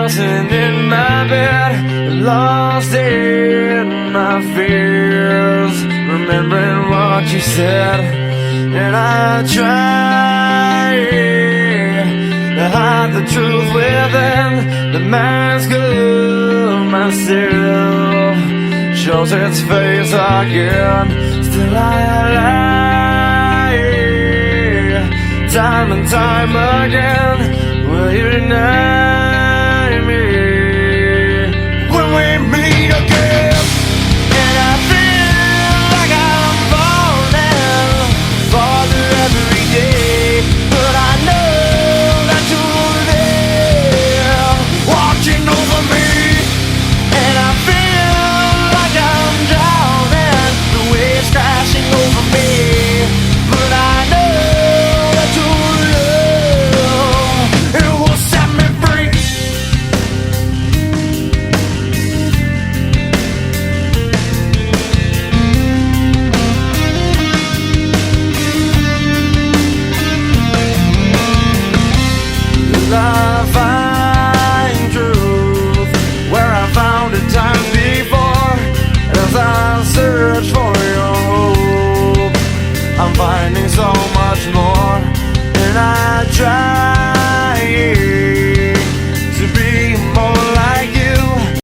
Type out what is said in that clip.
tossing in my bed, lost in my fears, remembering what you said. And I try to hide the truth within the mask of myself, shows its face again. Still I lie, time and time again. Will you deny me when we meet again? And I feel like I'm falling farther every day, but I know that you're there watching over me. And I feel like I'm drowning, the waves crashing over me, but I know that your love, it will set me free. I find truth where I found it times before. As I search for your hope, I'm finding